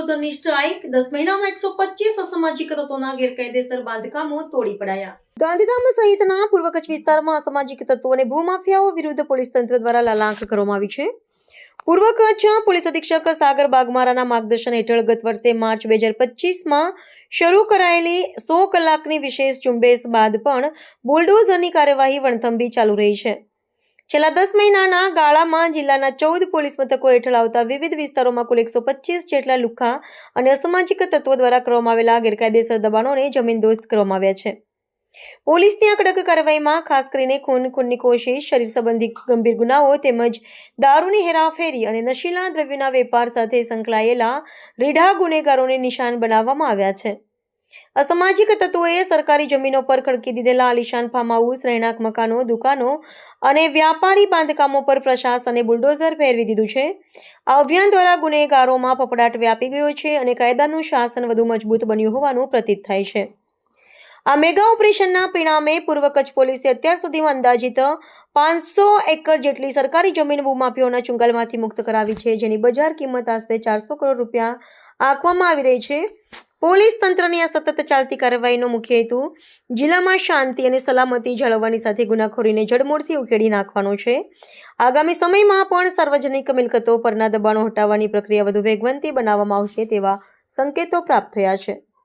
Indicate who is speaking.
Speaker 1: બુલડોઝરની strike 10 મહિનામાં 125 અસામાજિક તત્વોના ગેરકાયદેસર બાંધકામો તોડી પડાયા। ગાંધીધામ સહિતના પૂર્વ કચ્છ વિસ્તારમાં અસામાજિક તત્વો અને ભૂમાફિયાઓ વિરુદ્ધ પોલીસ તંત્ર દ્વારા લાલાંક કરવામાં આવી છે। પૂર્વ કચ્છ પોલીસ અધિક્ષક સાગર બાગમારાના માર્ગદર્શન હેઠળ ગત વર્ષે માર્ચ 2025માં શરૂ કરાયેલી 100 કલાકની વિશેષ ઝુંબેશ બાદ પણ બુલડોઝરની કાર્યવાહી વણથંભી ચાલુ રહી છે। છેલ્લા 10 મહિનાના ગાળામાં જિલ્લાના 14 પોલીસ મથકો હેઠળ આવતા વિવિધ વિસ્તારોમાં કુલ 125 જેટલા લુખ્ખા અને અસામાજિક તત્વો દ્વારા કરવામાં આવેલા ગેરકાયદેસર દબાણોને જમીનદોસ્ત કરવામાં આવ્યા છે। પોલીસની આ કડક કાર્યવાહીમાં ખાસ કરીને ખૂનની કોશિશ, શરીર સંબંધી ગંભીર ગુનાઓ તેમજ દારૂની હેરાફેરી અને નશીલા દ્રવ્યોના વેપાર સાથે સંકળાયેલા રીઢા ગુનેગારોને નિશાન બનાવવામાં આવ્યા છે। અસામાજિક તત્વોએ સરકારી જમીનો પર ખડકી દીધેલા આલિશાન ફાર્મ હાઉસ, રહેણાંક મકાનો, દુકાનો અને વ્યાપારી બાંધકામો પર પ્રશાસને બુલડોઝર ફેરવી દીધું છે। આ અભિયાન દ્વારા ગુનેગારોમાં ફફડાટ વ્યાપી ગયો છે અને કાયદાનું શાસન વધુ મજબૂત બન્યું હોવાનું પ્રતીત થાય છે। આ મેગા ઓપરેશનના પરિણામે પૂર્વ કચ્છ પોલીસે અત્યાર સુધીમાં અંદાજિત 500 એકર જેટલી સરકારી જમીન ભૂમાફિયાઓના ચુંગાલમાંથી મુક્ત કરાવી છે, જેની બજાર કિંમત આશરે 400 કરોડ રૂપિયા આંકવામાં આવી રહી છે। પોલીસ તંત્રની આ સતત ચાલતી કાર્યવાહીનો મુખ્ય હેતુ જિલ્લામાં શાંતિ અને સલામતી જાળવવાની સાથે ગુનાખોરીને જડમૂળથી ઉખેડી નાખવાનો છે। આગામી સમયમાં પણ સાર્વજનિક મિલકતો પરના દબાણો હટાવવાની પ્રક્રિયા વધુ વેગવંતી બનાવવામાં આવશે તેવા સંકેતો પ્રાપ્ત થયા છે।